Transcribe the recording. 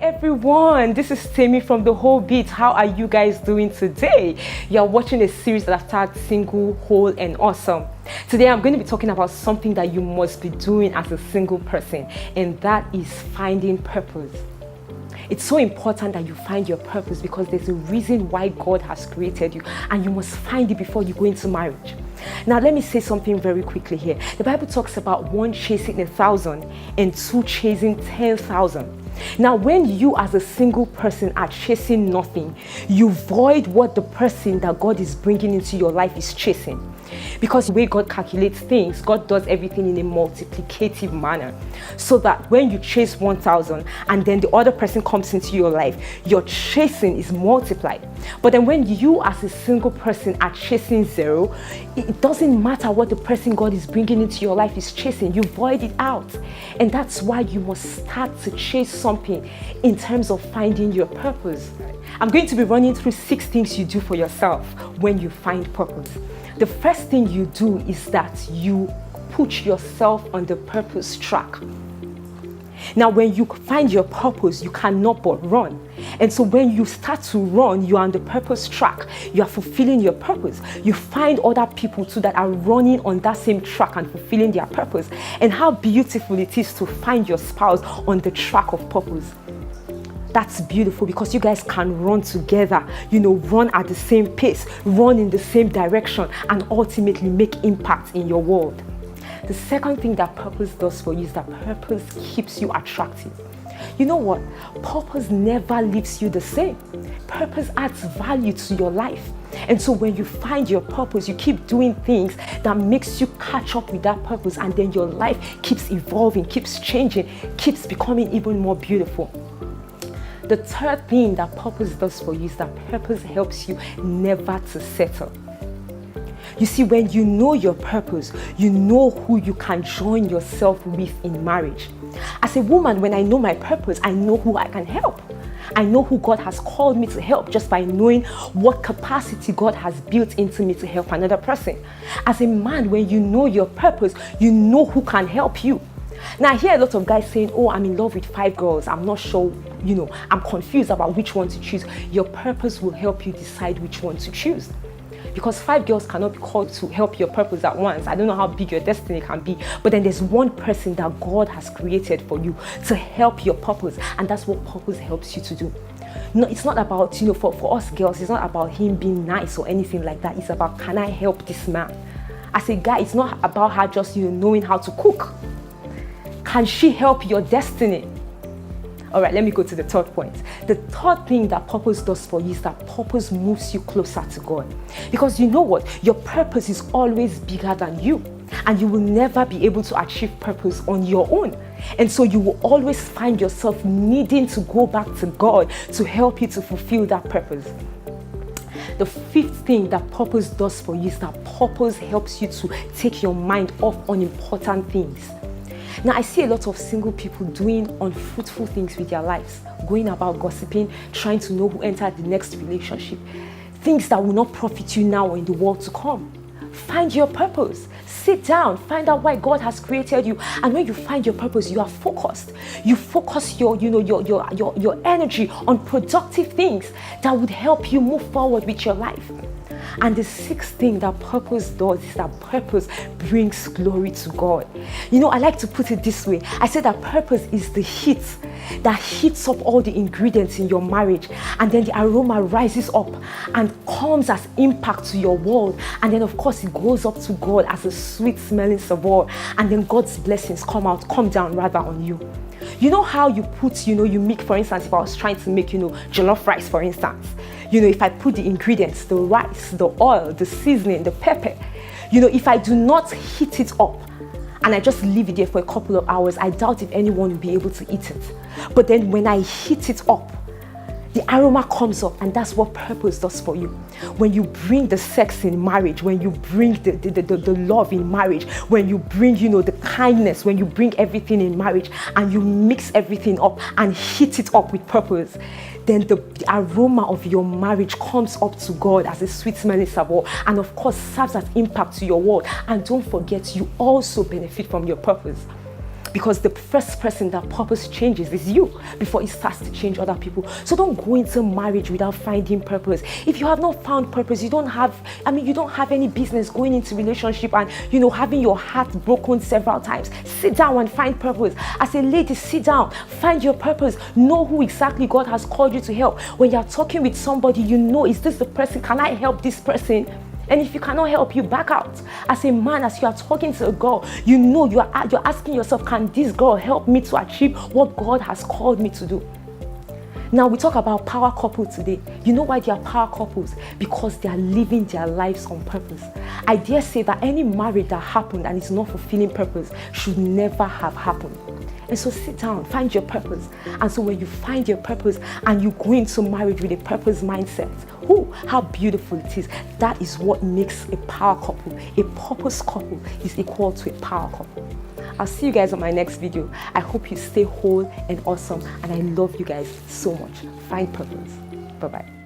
Everyone, this is Temi from The Whole Beat. How are you guys doing today? You're watching a series that I've tagged Single, Whole and Awesome. Today I'm going to be talking about something that you must be doing as a single person, and that is finding purpose. It's so important that you find your purpose because there's a reason why God has created you, and you must find it before you go into marriage. Now, let me say something very quickly here. The Bible talks about one chasing 1,000 and two chasing 10,000. Now, when you as a single person are chasing nothing, you void what the person that God is bringing into your life is chasing. Because the way God calculates things, God does everything in a multiplicative manner. So that when you chase 1,000 and then the other person comes into your life, your chasing is multiplied. But then when you as a single person are chasing 0, it doesn't matter what the person God is bringing into your life is chasing. You void it out. And that's why you must start to chase something in terms of finding your purpose. I'm going to be running through 6 things you do for yourself when you find purpose. The first thing you do is that you put yourself on the purpose track. Now, when you find your purpose, you cannot but run. And so when you start to run, you are on the purpose track. You are fulfilling your purpose. You find other people too that are running on that same track and fulfilling their purpose. And how beautiful it is to find your spouse on the track of purpose. That's beautiful because you guys can run together, run at the same pace, run in the same direction, and ultimately make impact in your world. The second thing that purpose does for you is that purpose keeps you attractive. You know what? Purpose never leaves you the same. Purpose adds value to your life. And so when you find your purpose, you keep doing things that makes you catch up with that purpose, and then your life keeps evolving, keeps changing, keeps becoming even more beautiful. The third thing that purpose does for you is that purpose helps you never to settle. You see, when you know your purpose, you know who you can join yourself with in marriage. As a woman, when I know my purpose, I know who I can help. I know who God has called me to help just by knowing what capacity God has built into me to help another person. As a man, when you know your purpose, you know who can help you. Now, I hear a lot of guys saying, oh, I'm in love with 5 girls. I'm not sure, I'm confused about which one to choose. Your purpose will help you decide which one to choose. Because 5 girls cannot be called to help your purpose at once. I don't know how big your destiny can be, but then there's one person that God has created for you to help your purpose, and that's what purpose helps you to do. No, it's not about, for us girls, it's not about him being nice or anything like that. It's about, can I help this man? As a guy, it's not about her just, knowing how to cook. Can she help your destiny? All right, let me go to the third point. The third thing that purpose does for you is that purpose moves you closer to God. Because you know what? Your purpose is always bigger than you. And you will never be able to achieve purpose on your own. And so you will always find yourself needing to go back to God to help you to fulfill that purpose. The fifth thing that purpose does for you is that purpose helps you to take your mind off unimportant things. Now, I see a lot of single people doing unfruitful things with their lives, going about gossiping, trying to know who entered the next relationship, things that will not profit you now or in the world to come. Find your purpose. Sit down, find out why God has created you. And when you find your purpose, you are focused. You focus your energy on productive things that would help you move forward with your life. And the sixth thing that purpose does is that purpose brings glory to God. I like to put it this way. I say that purpose is the heat that heats up all the ingredients in your marriage, and then the aroma rises up and comes as impact to your world, and then of course it goes up to God as a sweet smelling savour, and then God's blessings come down on you. You know how you put, you make, for instance, if I was trying to make, jollof rice, for instance, if I put the ingredients, the rice, the oil, the seasoning, the pepper, if I do not heat it up and I just leave it there for a couple of hours, I doubt if anyone will be able to eat it. But then when I heat it up, the aroma comes up, and that's what purpose does for you. When you bring the sex in marriage, when you bring the love in marriage, when you bring, the kindness, when you bring everything in marriage and you mix everything up and heat it up with purpose, then the aroma of your marriage comes up to God as a sweet smelling savour, and of course serves as impact to your world. And don't forget, you also benefit from your purpose. because the first person that purpose changes is you before it starts to change other people. So don't go into marriage without finding purpose. If you have not found purpose, you don't have any business going into relationship and having your heart broken several times. Sit down and find purpose. As a lady, sit down, find your purpose, know who exactly God has called you to help. When you're talking with somebody, is this the person? Can I help this person? And if you cannot help, you back out. As a man, as you are talking to a girl, you're asking yourself, can this girl help me to achieve what God has called me to do? Now we talk about power couples today. You know why they are power couples? Because they are living their lives on purpose. I dare say that any marriage that happened and is not fulfilling purpose should never have happened. And so sit down, find your purpose. And so when you find your purpose and you go into marriage with a purpose mindset, how beautiful it is. That is what makes a power couple. A purpose couple is equal to a power couple. I'll see you guys on my next video. I hope you stay whole and awesome. And I love you guys so much. Find purpose. Bye-bye.